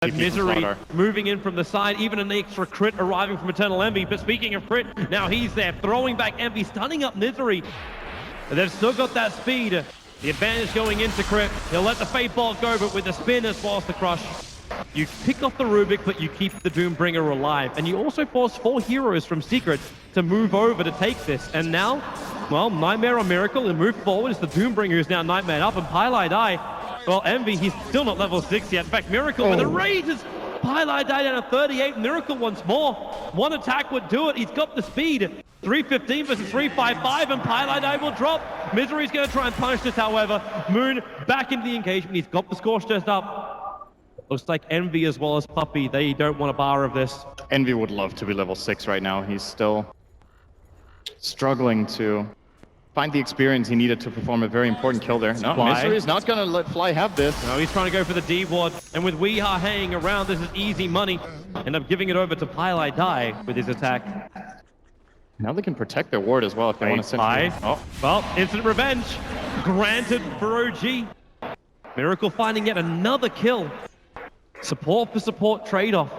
And Misery moving in from the side, even an extra crit arriving from Eternal Envy. But speaking of crit, now he's there, throwing back Envy, stunning up Misery. And they've still got that speed. The advantage going into crit. He'll let the Fate Bolt go, but with the spin as well as the crush. You pick off the Rubik, but you keep the Doombringer alive. And you also force 4 heroes from Secret to move over to take this. And now, well, Nightmare on Miracle and move forward. It's the Doombringer who's now Nightmare up, and Pylai Die. Well, Envy, he's still not level 6 yet. In fact, Miracle with the raises. Pylai died down at 38. Miracle once more. One attack would do it. He's got the speed. 315 versus 355, and Pylai Die will drop. Misery's going to try and punish this, however. Moon back into the engagement. He's got the Scorch Test up. Looks like Envy as well as Puppey, they don't want a bar of this. Envy would love to be level 6 right now. He's still struggling to find the experience he needed to perform a very important kill there. No, Misery is not going to let Fly have this. No, he's trying to go for the D ward, and with Weeha hanging around, this is easy money. End up giving it over to Pylai Die with his attack. Now they can protect their ward as well if they want to send it. Oh, well, instant revenge granted for OG. Miracle finding yet another kill. Support for support trade-off.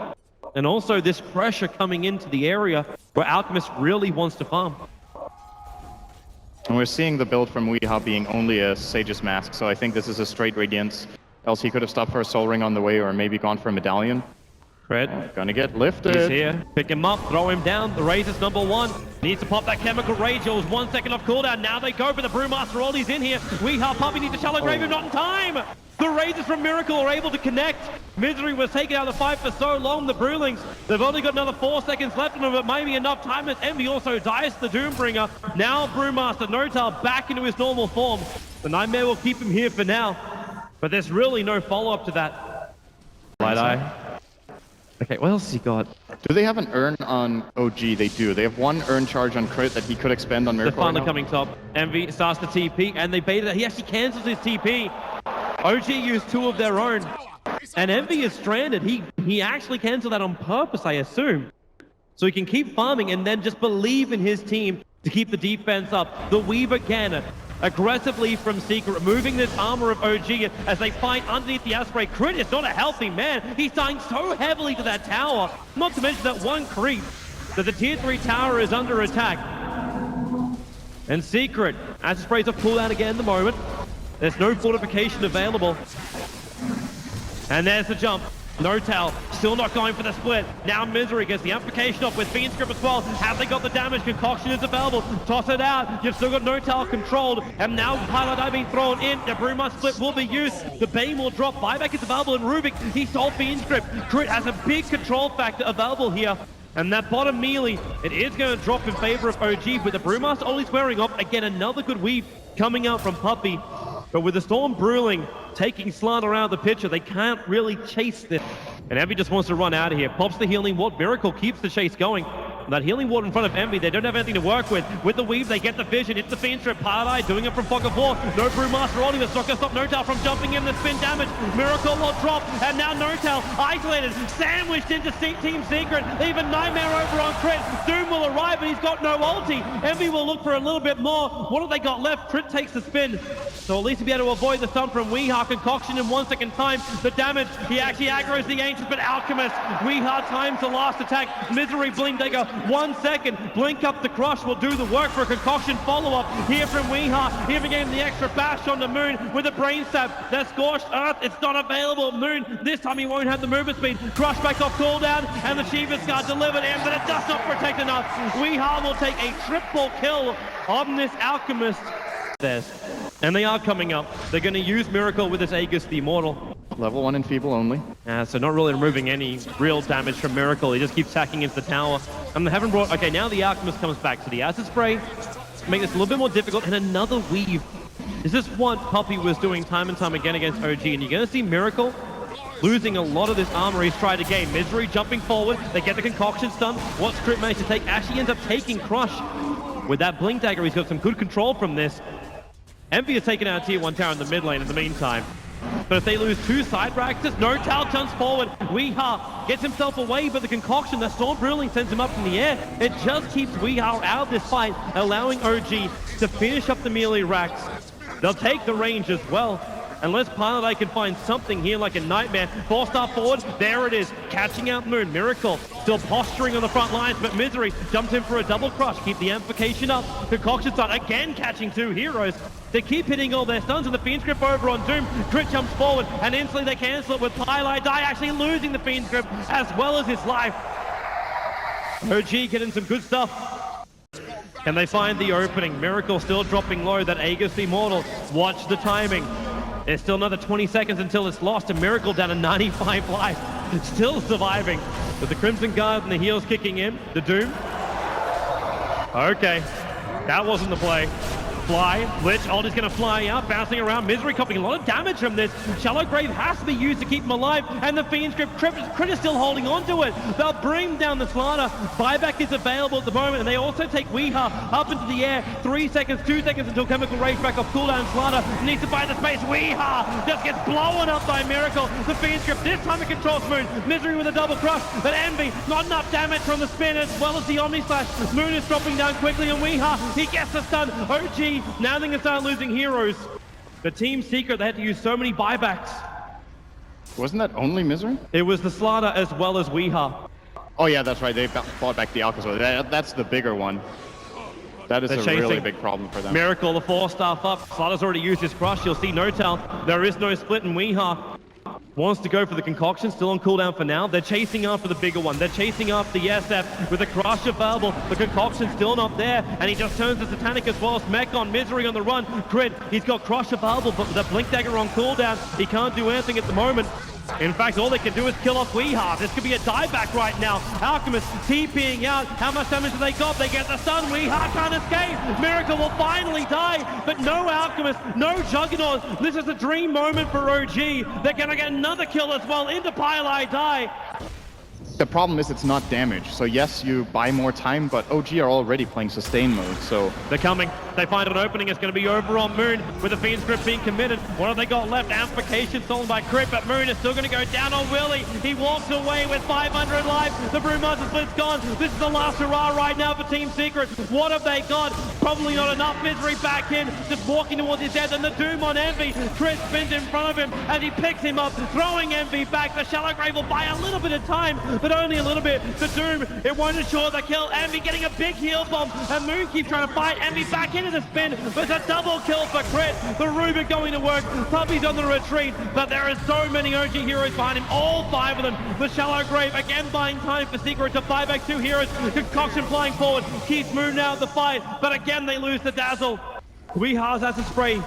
And also this pressure coming into the area where Alchemist really wants to farm. And we're seeing the build from Weeha being only a Sage's Mask, so I think this is a straight Radiance. Else he could have stopped for a Soul Ring on the way or maybe gone for a Medallion. Crit. Gonna get lifted. He's here. Pick him up, throw him down. The Raze is #1. Needs to pop that Chemical Rage. It was 1 second off cooldown. Now they go for the Brewmaster. All he's in here. Weeha Puppey needs to shallow grave him, not in time. The Razors from Miracle are able to connect. Misery was taken out of the fight for so long. The Brewlings, they've only got another 4 seconds left in them. It may be enough time as Envy also dies to the Doombringer. Now Brewmaster, Notal back into his normal form. The Nightmare will keep him here for now. But there's really no follow-up to that. Light Eye. Okay, what else has he got? Do they have an Urn on OG? They do. They have 1 Urn charge on crit that he could expend on Miracle. They're finally coming top. Envy starts the TP, and they baited it. He actually cancels his TP. OG used 2 of their own, and Envy is stranded. He actually canceled that on purpose, I assume. So he can keep farming and then just believe in his team to keep the defense up. The Weave again, aggressively from Secret, removing this armor of OG as they fight underneath the Asprey. Crit is not a healthy man. He's dying so heavily to that tower. Not to mention that one creep, that the tier 3 tower is under attack. And Secret, Asprey's off cooldown again at the moment. There's no fortification available. And there's the jump. Notal still not going for the split. Now Misery gets the amplification off with Fiend's Grip as well. Have they got the damage? Concoction is available. Toss it out. You've still got Notal controlled. And now Pylai Die being thrown in. The Brewmaster split will be used. The Bane will drop. Buyback is available. And Rubik, he sold Fiend's Grip. Crit has a big control factor available here. And that bottom melee, it is going to drop in favor of OG. With the Brewmaster only squaring off. Again, another good weave coming out from Puppey. But with the Storm Brewing taking slant around the picture, they can't really chase this. And Envy just wants to run out of here. Pops the Healing Ward. Miracle keeps the chase going. That Healing Ward in front of Envy, they don't have anything to work with. With the Weave, they get the vision. It's the Fiend Strip. Pylai doing it from Fog of War. No Brewmaster on him. It's not going to stop Notal from jumping in. The spin damage. Miracle will drop. And now Notal isolated, sandwiched into Team Secret. Even Nightmare over on Crit. Doom will arrive, but he's got no ulti. Envy will look for a little bit more. What have they got left? Crit takes the spin. So at least he'll be able to avoid the stun from Weeha. Concoction in 1 second time. The damage, he actually aggroes the Ancients, but Alchemist. Weeha times the last attack. Misery Blink Dagger. 1 second. Blink up the crush will do the work for a Concoction follow-up. Here from Weeha. Even getting the extra bash on the Moon with a Brain Stab. That Scorched Earth, it's not available. Moon, this time he won't have the movement speed. Crush back off cooldown, and the Shiva's Guard delivered in, but it does not protect enough. Weeha will take a triple kill on this Alchemist. And they are coming up. They're going to use Miracle with this Aegis the Immortal. Level 1 Enfeeble only. So not really removing any real damage from Miracle. He just keeps hacking into the tower. And they haven't brought... Okay, now the Alchemist comes back. So the Acid Spray make this a little bit more difficult. And another Weave. This is what Puppey was doing time and time again against OG. And you're going to see Miracle losing a lot of this armor he's tried to gain. Misery jumping forward. They get the Concoction stun. What's Crit managed to take? Actually ends up taking Crush. With that Blink Dagger, he's got some good control from this. Envy has taken out tier 1 tower in the mid lane in the meantime. But if they lose 2 side practices, Notal jumps forward. Weeha gets himself away, but the Concoction, that Storm Brewing sends him up in the air. It just keeps Weeha out of this fight, allowing OG to finish up the melee racks. They'll take the range as well. unless Pilot can find something here like a nightmare. 4-star forward, there it is, catching out Moon. Miracle still posturing on the front lines, but Misery jumped in for a double crush, keep the amplification up. Concoction side again catching 2 heroes. They keep hitting all their stuns, and the Fiend's Grip over on Doom. Crit jumps forward, and instantly they cancel it with Pilot actually losing the Fiend's Grip as well as his life. OG getting some good stuff. Can they find the opening? Miracle still dropping low. That Aegis Immortal. Watch the timing. There's still another 20 seconds until it's lost. A Miracle down to 95 life. Still surviving. With the Crimson Guard and the heals kicking in. The Doom. Okay. That wasn't the play. Fly, Lich, Aldi's gonna fly out, bouncing around. Misery copying a lot of damage from this. Shallow Grave has to be used to keep him alive, and the Fiend's Grip, Crit is still holding on to it. They'll bring down the Slaughter. Buyback is available at the moment, and they also take Weeha up into the air. 3 seconds, 2 seconds until Chemical Rage back off cooldown. Slaughter needs to buy the space. Weeha just gets blown up by Miracle. The Fiend's Grip, this time it controls Moon. Misery with a double crush, but Envy, not enough damage from the spin as well as the Omni Slash. Moon is dropping down quickly, and Weeha, he gets the stun. OG now they're going to start losing heroes. The Team Secret, they had to use so many buybacks. Wasn't that only Misery? It was the Slaughter as well as Weeha. Oh yeah, that's right. They fought back the Alcazar. That's the bigger one. That is a really big problem for them. Miracle, the 4-star up. Slaughter's already used his crush. You'll see Notel. There is no split, and Weeha wants to go for the Concoction, still on cooldown for now. They're chasing after the bigger one. They're chasing after the SF with the crush available. The Concoction still not there, and he just turns to Satanic as well. Smack on Misery on the run. Crit, he's got crush available, but with the Blink Dagger on cooldown, he can't do anything at the moment. In fact, all they can do is kill off Weeha. This could be a dieback right now. Alchemist TPing out. How much damage have they got? They get the stun. Weeha can't escape. Miracle will finally die, but no Alchemist, no Juggernaut. This is a dream moment for OG. They're gonna get another kill as well into Pile Die. The problem is it's not damage. So yes, you buy more time, but OG are already playing sustain mode, so... They're coming. They find an opening. It's going to be over on Moon with the Fiend's Grip being committed. What have they got left? Amplification stolen by Crit, but Moon is still going to go down on Willie. He walks away with 500 life. The Brewmaster Split's gone. This is the last hurrah right now for Team Secret. What have they got? Probably not enough. Misery back in, just walking towards his death, and the Doom on Envy. Crit spins in front of him, and he picks him up, throwing Envy back. The Shallow Grave will buy a little bit of time, but only a little bit. The Doom, it won't ensure the kill. Envy getting a big heal bomb, and Moon keeps trying to fight Envy back into the spin, but it's a double kill for Crit. The Rubik going to work. Puppy's on the retreat, but there are so many OG heroes behind him, all 5 of them. The Shallow Grave again buying time for Secret to buy back 2 heroes. Concoction flying forward, keeps Moon out of the fight, but again they lose the Dazzle. Weeha's Acid Spray.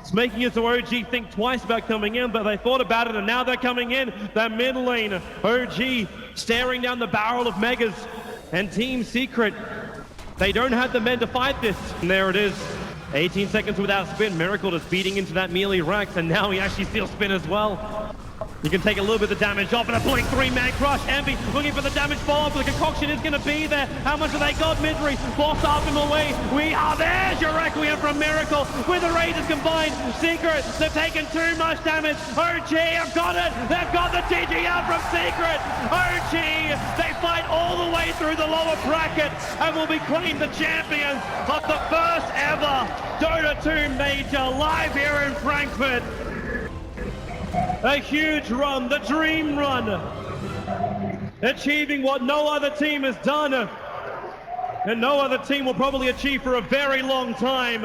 It's making it so OG think twice about coming in, but they thought about it, and now they're coming in. The mid lane, OG staring down the barrel of Megas, and Team Secret, they don't have the men to fight this. And there it is, 18 seconds without spin. Miracle just beating into that melee Rex, and now he actually steals spin as well. You can take a little bit of damage off, and a Blink 3-man crush. Envy looking for the damage follow-up, but the Concoction is going to be there. How much have they got? Misery forced off him away. We are there's your Requiem from Miracle with the Raiders combined. Secret, they've taken too much damage. OG have got it. They've got the GG out from Secret. OG, they fight all the way through the lower bracket and will be claimed the champions of the first ever Dota 2 Major live here in Frankfurt. A huge run, the dream run, achieving what no other team has done, and no other team will probably achieve for a very long time.